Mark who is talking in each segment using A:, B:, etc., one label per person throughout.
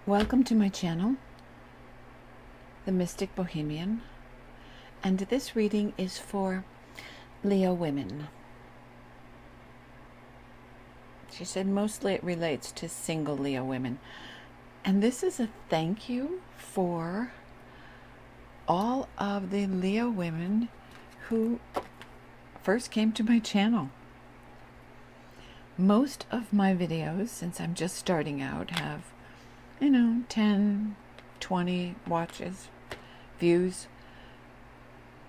A: Welcome to my channel, The Mystic Bohemian, and this reading is for Leo women. She said mostly it relates to single Leo women. And this is a thank you for all of the Leo women who first came to my channel. Most of my videos, since I'm just starting out, have 10, 20 watches, views.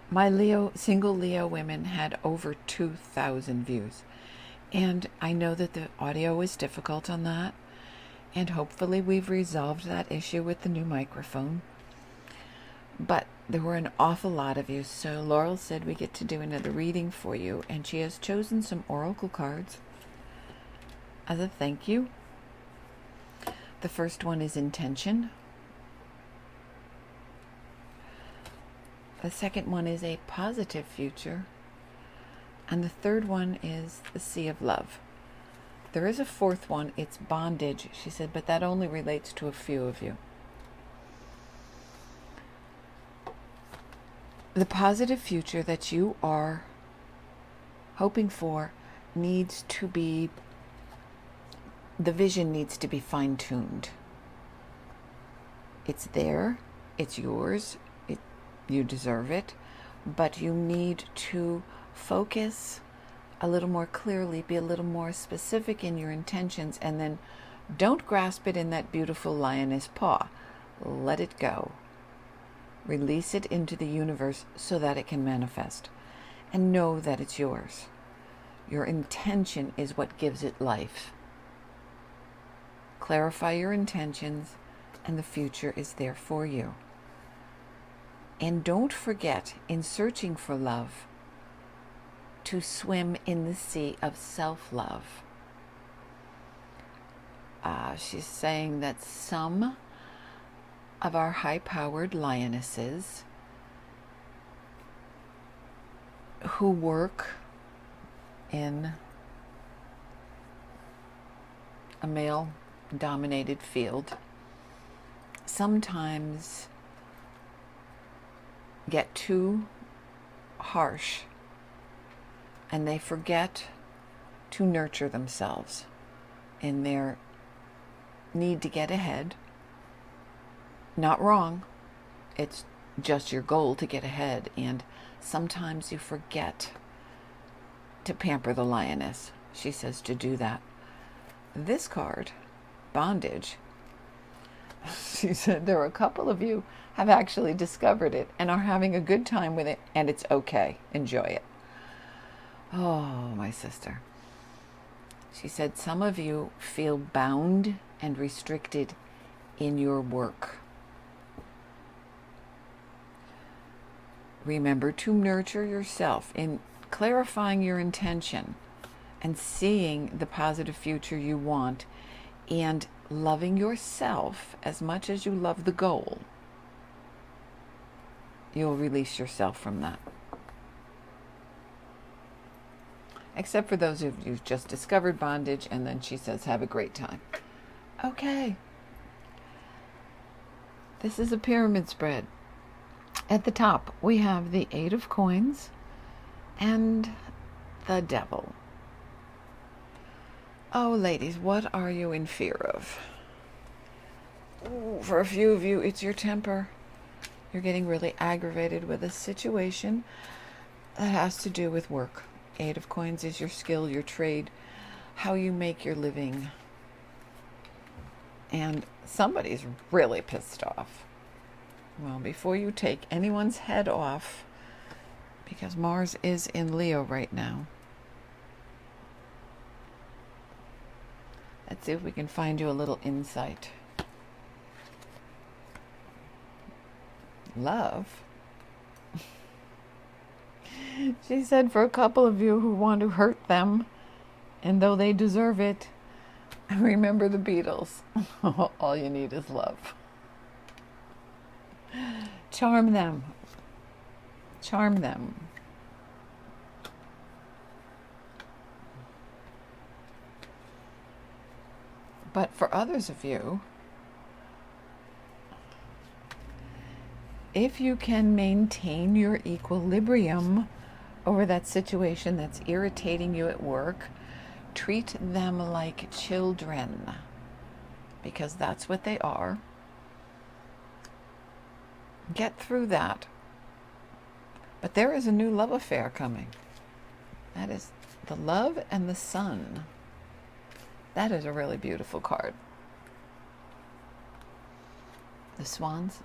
A: My single Leo women had over 2,000 views. And I know that the audio was difficult on that. And hopefully we've resolved that issue with the new microphone. But there were an awful lot of you. So Laurel said we get to do another reading for you. And she has chosen some oracle cards as a thank you. The first one is intention. The second one is a positive future. And the third one is the sea of love. There is a fourth one, it's bondage, she said, but that only relates to a few of you. The positive future that you are hoping for needs to be, the vision needs to be fine-tuned. It's there, it's yours, you deserve it, but you need to focus a little more clearly, be a little more specific in your intentions, and then don't grasp it in that beautiful lioness paw. Let it go. Release it into the universe so that it can manifest. And know that it's yours. Your intention is what gives it life. Clarify your intentions, and the future is there for you. And don't forget, in searching for love, to swim in the sea of self-love. She's saying that some of our high-powered lionesses who work in a male-dominated field sometimes get too harsh, and they forget to nurture themselves in their need to get ahead. Not wrong. It's just your goal to get ahead, and sometimes you forget to pamper the lioness. She says to do that. This card, bondage, she said there are a couple of you have actually discovered it and are having a good time with it, and it's okay. Enjoy it. Oh, my sister. She said some of you feel bound and restricted in your work. Remember to nurture yourself in clarifying your intention and seeing the positive future you want, and loving yourself as much as you love the goal. You'll release yourself from that. Except for those of you who've just discovered bondage, and then she says, have a great time. Okay. This is a pyramid spread. At the top, we have the 8 of coins and the devil. Oh, ladies, what are you in fear of? Ooh, for a few of you, it's your temper. You're getting really aggravated with a situation that has to do with work. 8 of coins is your skill, your trade, how you make your living. And somebody's really pissed off. Well, before you take anyone's head off, because Mars is in Leo right now, let's see if we can find you a little insight. Love. She said for a couple of you who want to hurt them, and though they deserve it, remember the Beatles. All you need is love. Charm them. Charm them. But for others of you if you can maintain your equilibrium over that situation that's irritating you at work, treat them like children, because that's what they are. Get through that. But there is a new love affair coming. That is the Love and the Sun. That is a really beautiful card. The swans.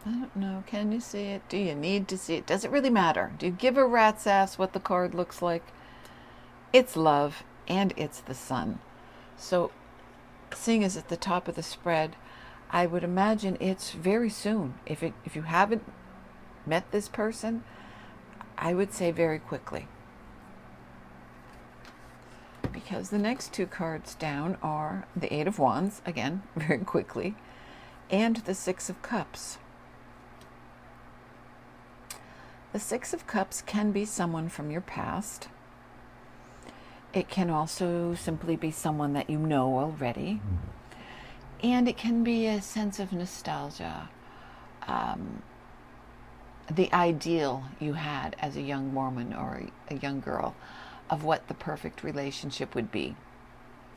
A: I don't know. Can you see it? Do you need to see it? Does it really matter? Do you give a rat's ass what the card looks like? It's love and it's the sun. So, seeing as at the top of the spread, I would imagine it's very soon. If you haven't met this person, I would say very quickly. Because the next two cards down are the Eight of Wands, again, very quickly, and the Six of Cups. The Six of Cups can be someone from your past. It can also simply be someone that you know already. And it can be a sense of nostalgia. The ideal you had as a young woman or a young girl of what the perfect relationship would be.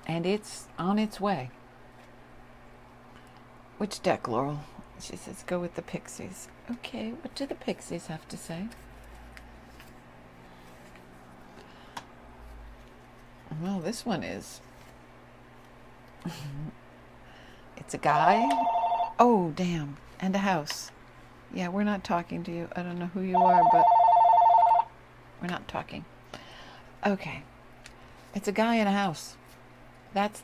A: And it's on its way. Which deck, Laurel? She says, go with the Pixies. Okay, what do the Pixies have to say? Well, this one is... It's a guy. Oh, damn. And a house. Yeah, we're not talking to you. I don't know who you are, but we're not talking. Okay. It's a guy in a house. That's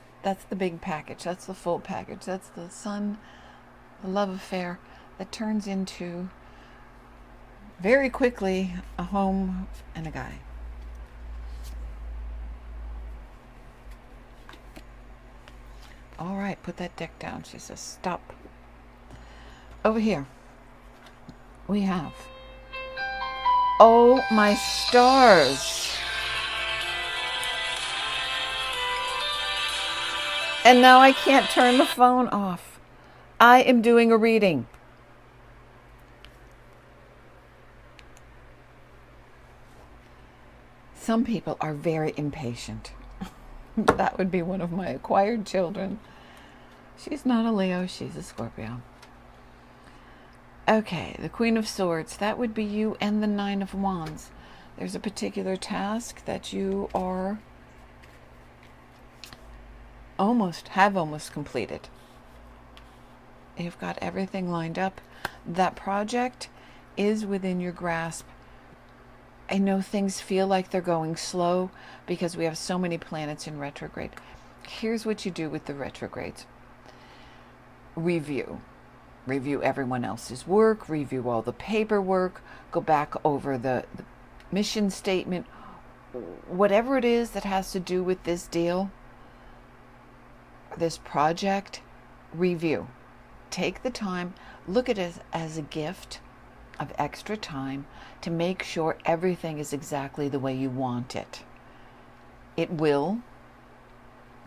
A: the big package. That's the full package. That's the sun, the love affair that turns into, very quickly, a home and a guy. All right, put that deck down. She says, stop. Over here, we have, oh my stars. And now I can't turn the phone off. I am doing a reading. Some people are very impatient. That would be one of my acquired children. She's not a Leo, she's a Scorpio. Okay, the Queen of Swords. That would be you and the Nine of Wands. There's a particular task that you are almost completed. You've got everything lined up. That project is within your grasp. I know things feel like they're going slow because we have so many planets in retrograde. Here's what you do with the retrogrades. Review everyone else's work, review all the paperwork, go back over the mission statement, whatever it is that has to do with this deal, this project. Review. Take the time, look at it as a gift of extra time to make sure everything is exactly the way you want it. It will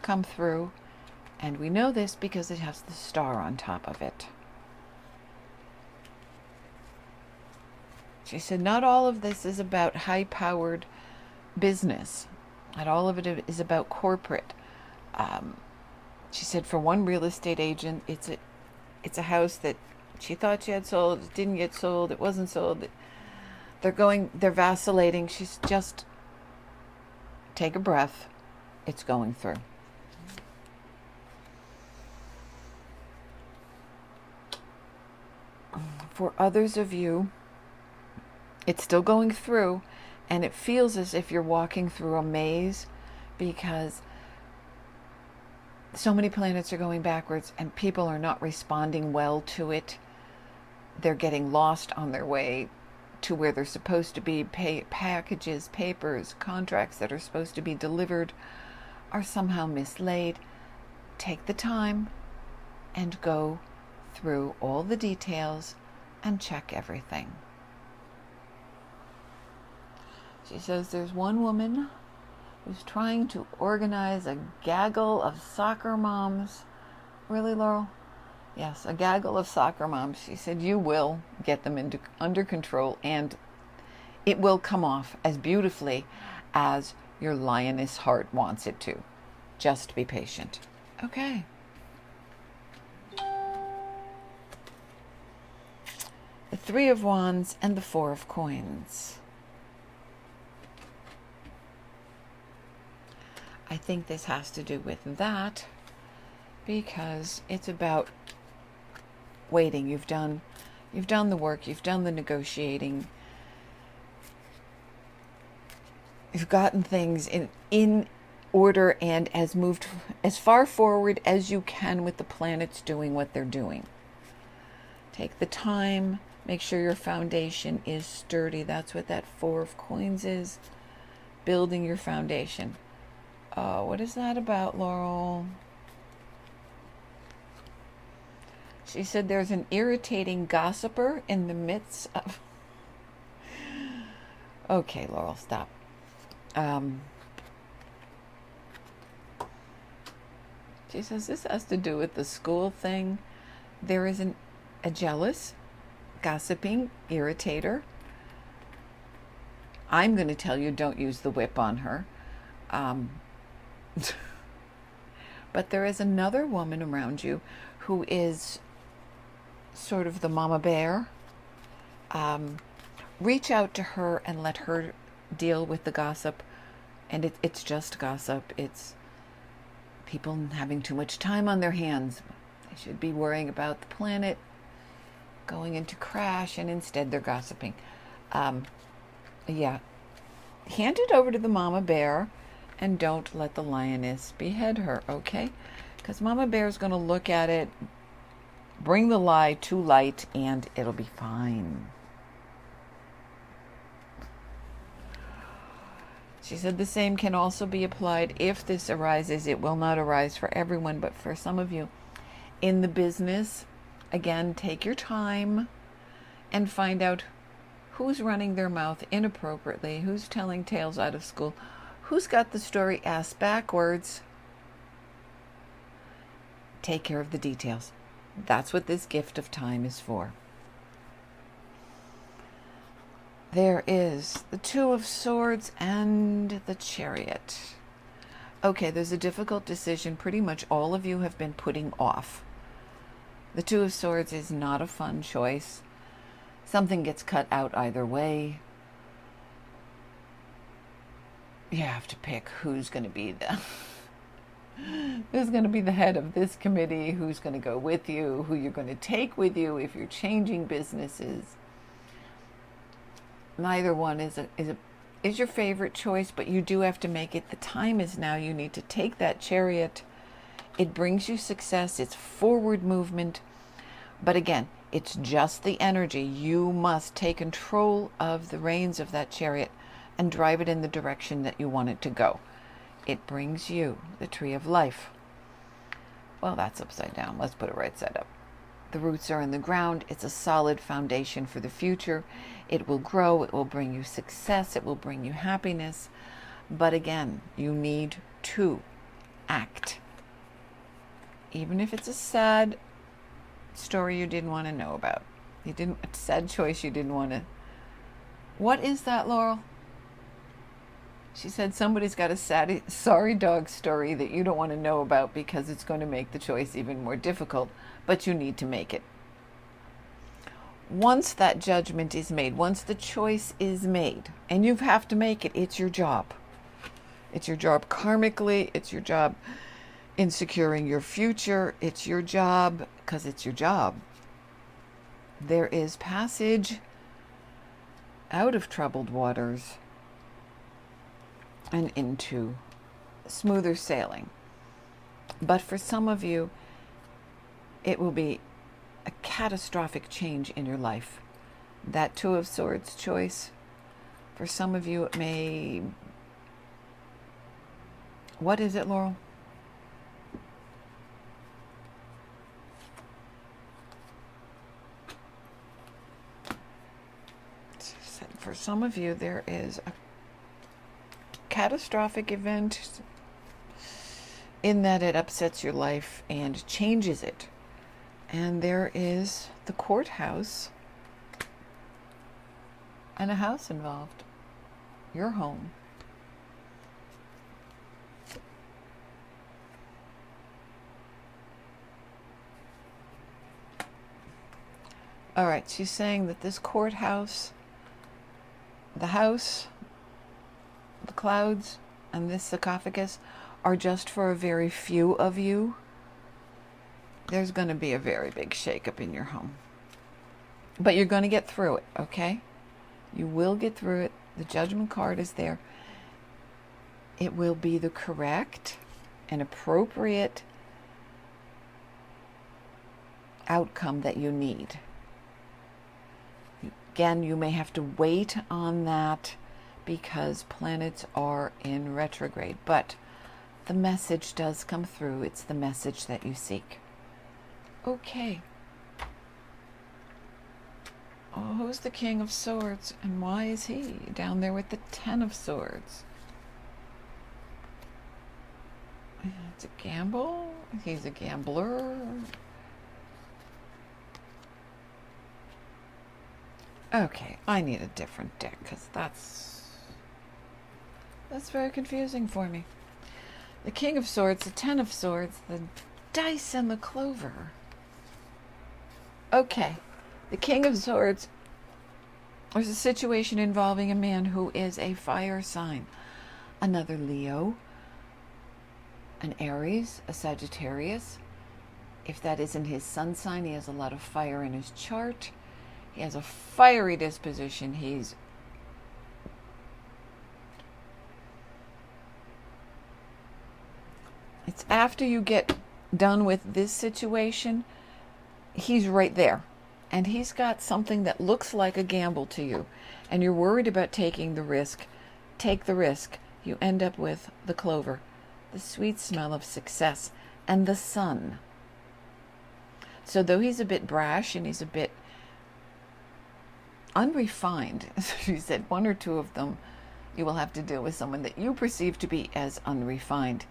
A: come through, and we know this because it has the star on top of it. She said, not all of this is about high-powered business. Not all of it is about corporate. She said, for one real estate agent, it's a house that she thought she had sold, it didn't get sold, it wasn't sold. They're vacillating. She's just, take a breath. It's going through. For others of you, it's still going through, and it feels as if you're walking through a maze because so many planets are going backwards and people are not responding well to it. They're getting lost on their way to where they're supposed to be. Packages, papers, contracts that are supposed to be delivered are somehow mislaid. Take the time and go through all the details and check everything. She says there's one woman who's trying to organize a gaggle of soccer moms. Really, Laurel? Yes, a gaggle of soccer moms. She said you will get them under control, and it will come off as beautifully as your lioness heart wants it to. Just be patient. Okay. The Three of Wands and the Four of Coins. I think this has to do with that because it's about waiting. You've done the work, you've done the negotiating. You've gotten things in order and has moved as far forward as you can with the planets doing what they're doing. Take the time, make sure your foundation is sturdy. That's what that Four of Coins is. Building your foundation. What is that about, Laurel? She said there's an irritating gossiper in the midst of... Okay, Laurel, stop. She says this has to do with the school thing. There is a jealous, gossiping irritator. I'm going to tell you, don't use the whip on her. But there is another woman around you who is sort of the mama bear. Reach out to her and let her deal with the gossip. And it's just gossip. It's people having too much time on their hands. They should be worrying about the planet going into crash, and instead they're gossiping. Yeah. Hand it over to the mama bear. And don't let the lioness behead her, okay? Because Mama Bear is going to look at it, bring the lie to light, and it'll be fine. She said the same can also be applied if this arises. It will not arise for everyone, but for some of you in the business, again, take your time and find out who's running their mouth inappropriately, who's telling tales out of school, who's got the story ass backwards. Take care of the details. That's what this gift of time is for. There is the Two of Swords and the Chariot. Okay, there's a difficult decision pretty much all of you have been putting off. The Two of Swords is not a fun choice. Something gets cut out either way. You have to pick who's going to be the head of this committee, who's going to go with you, who you're going to take with you if you're changing businesses. Neither one is your favorite choice, but you do have to make it. The time is now. You need to take that Chariot. It brings you success. It's forward movement. But again, it's just the energy. You must take control of the reins of that Chariot and drive it in the direction that you want it to go. It brings you the Tree of Life. Well, that's upside down. Let's put it right side up. The roots are in the ground. It's a solid foundation for the future. It will grow. It will bring you success. It will bring you happiness. But again, you need to act. Even if it's a sad story you didn't want to know about. A sad choice you didn't want to. What is that, Laurel? She said somebody's got a sorry dog story that you don't want to know about because it's going to make the choice even more difficult, but you need to make it. Once that judgment is made, once the choice is made, and you have to make it, it's your job. It's your job karmically, it's your job in securing your future, it's your job because it's your job. There is passage out of troubled waters and into smoother sailing. But for some of you, it will be a catastrophic change in your life. That Two of Swords choice, for some of you, it may... What is it, Laurel? For some of you, there is a catastrophic event in that it upsets your life and changes it. And there is the courthouse and a house involved. Your home. All right, she's saying that this courthouse, the house, the clouds, and this sarcophagus are just for a very few of you. There's going to be a very big shakeup in your home. But you're going to get through it, okay? You will get through it. The judgment card is there. It will be the correct and appropriate outcome that you need. Again, you may have to wait on that because planets are in retrograde, but the message does come through. It's the message that you seek. Okay. Oh, who's the King of Swords, and why is he down there with the Ten of Swords? It's a gamble. He's a gambler. Okay, I need a different deck because that's very confusing for me. The King of Swords, the Ten of Swords, the dice, and the clover. Okay, the King of Swords. There's a situation involving a man who is a fire sign. Another Leo, an Aries, a Sagittarius. If that isn't his sun sign, he has a lot of fire in his chart. He has a fiery disposition. It's after you get done with this situation, he's right there. And he's got something that looks like a gamble to you. And you're worried about taking the risk. Take the risk. You end up with the clover, the sweet smell of success, and the sun. So though he's a bit brash and he's a bit unrefined, as she said, one or two of them, you will have to deal with someone that you perceive to be as unrefined.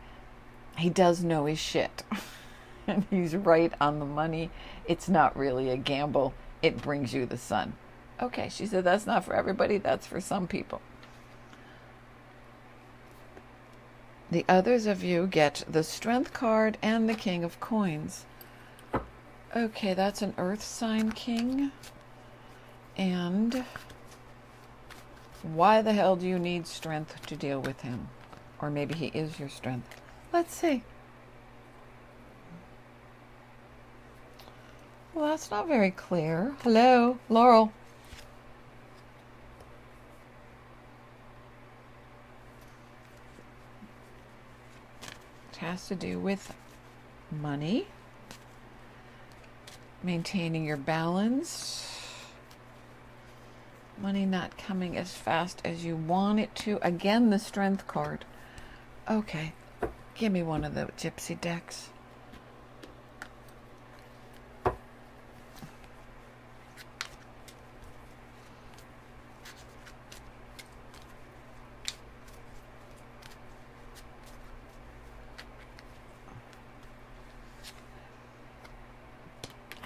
A: He does know his shit. And he's right on the money. It's not really a gamble. It brings you the sun. Okay, she said that's not for everybody. That's for some people. The others of you get the Strength card and the King of Coins. Okay, that's an Earth sign king. And why the hell do you need strength to deal with him? Or maybe he is your strength. Let's see. Well, that's not very clear. Hello, Laurel. It has to do with money, maintaining your balance, money not coming as fast as you want it to. Again, the Strength card. Okay, give me one of the gypsy decks.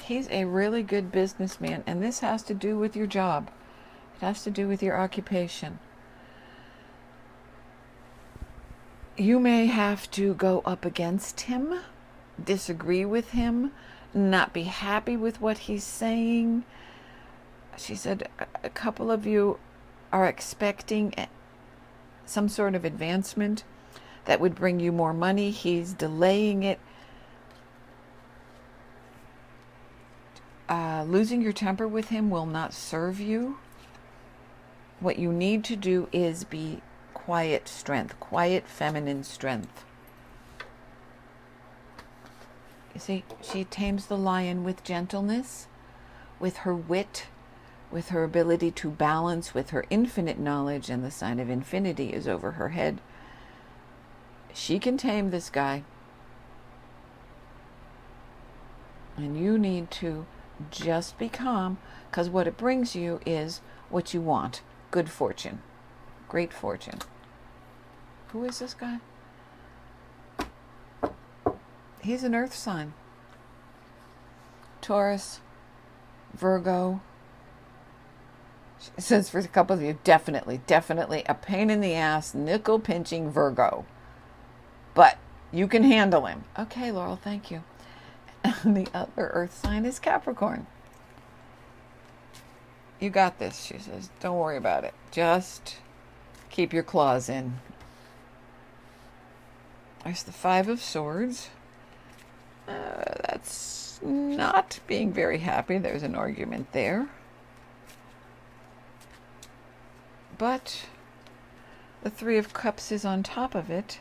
A: He's a really good businessman, and this has to do with your job. It has to do with your occupation. You may have to go up against him, disagree with him, not be happy with what he's saying. She said a couple of you are expecting some sort of advancement that would bring you more money. He's delaying it. Losing your temper with him will not serve you. What you need to do is be quiet strength, quiet feminine strength. You see, she tames the lion with gentleness, with her wit, with her ability to balance, with her infinite knowledge, and the sign of infinity is over her head. She can tame this guy. And you need to just be calm, because what it brings you is what you want. Good fortune. Great fortune. Who is this guy? He's an earth sign. Taurus, Virgo. She says for a couple of you, definitely a pain in the ass, nickel pinching Virgo. But you can handle him. Okay, Laurel, thank you. And the other earth sign is Capricorn. You got this, she says. Don't worry about it. Just keep your claws in. There's the Five of Swords. That's not being very happy. There's an argument there. But the Three of Cups is on top of it.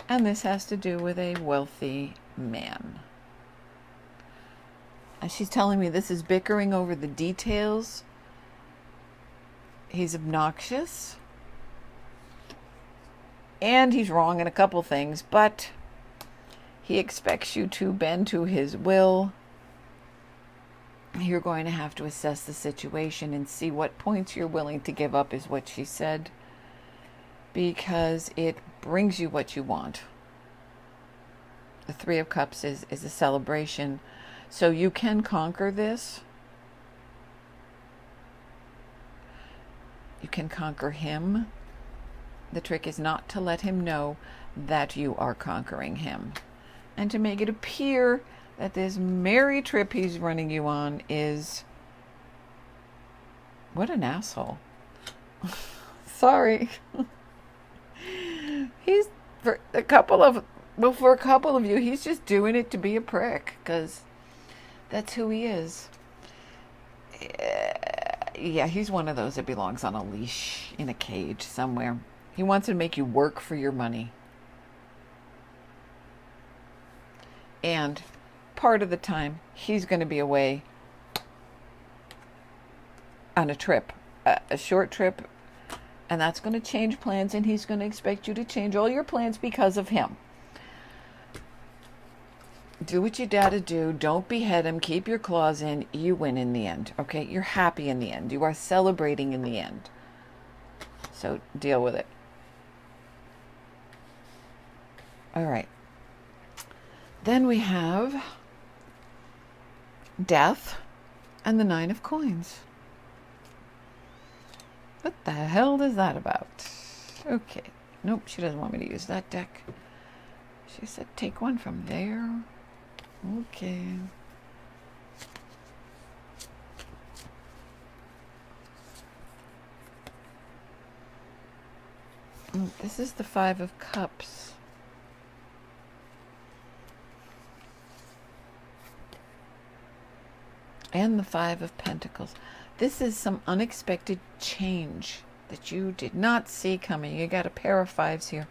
A: And this has to do with a wealthy man. And she's telling me this is bickering over the details. He's obnoxious. And he's wrong in a couple things, but he expects you to bend to his will. You're going to have to assess the situation and see what points you're willing to give up, is what she said, because it brings you what you want. The Three of Cups is a celebration, so you can conquer this. You can conquer him. The trick is not to let him know that you are conquering him, and to make it appear that this merry trip he's running you on is... What an asshole. Sorry. He's, for a couple of you, he's just doing it to be a prick, because that's who he is. Yeah, he's one of those that belongs on a leash in a cage somewhere. He wants to make you work for your money. And part of the time, he's going to be away on a trip, a short trip, and that's going to change plans, and he's going to expect you to change all your plans because of him. Do what you gotta do. Don't behead him. Keep your claws in. You win in the end. Okay? You're happy in the end. You are celebrating in the end. So deal with it. All right. Then we have Death and the Nine of Coins. What the hell is that about? Okay. Nope, she doesn't want me to use that deck. She said take one from there. Okay. This is the Five of Cups. And the Five of Pentacles. This is some unexpected change that you did not see coming. You got a pair of fives here.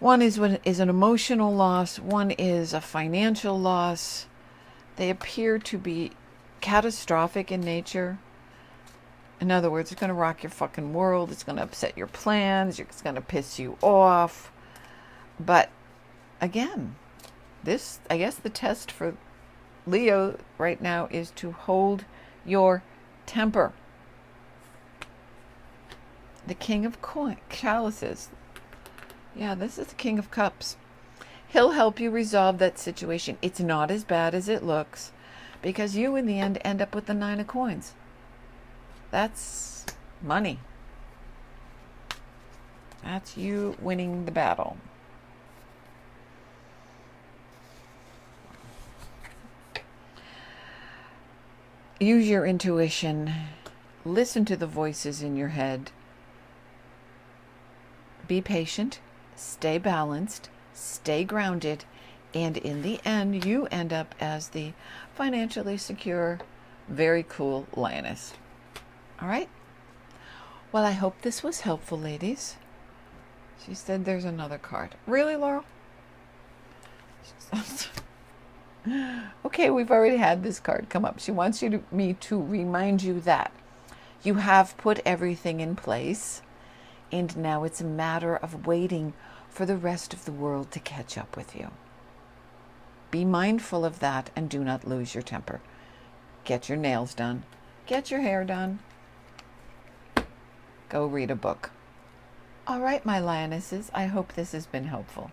A: One is an emotional loss. One is a financial loss. They appear to be catastrophic in nature. In other words, it's going to rock your fucking world. It's going to upset your plans. It's going to piss you off. But again, this, I guess the test for Leo right now is to hold your temper. The King of Chalices. Yeah, this is the King of Cups. He'll help you resolve that situation. It's not as bad as it looks, because you in the end up with the Nine of Coins. That's money. That's you winning the battle. Use your intuition. Listen to the voices in your head. Be patient. Stay balanced. Stay grounded. And in the end, you end up as the financially secure, very cool lioness. All right? Well, I hope this was helpful, ladies. She said there's another card. Really, Laurel? Okay, we've already had this card come up. She wants me to remind you that you have put everything in place, and now it's a matter of waiting for the rest of the world to catch up with you. Be mindful of that, and do not lose your temper. Get your nails done. Get your hair done. Go read a book. All right, my lionesses, I hope this has been helpful.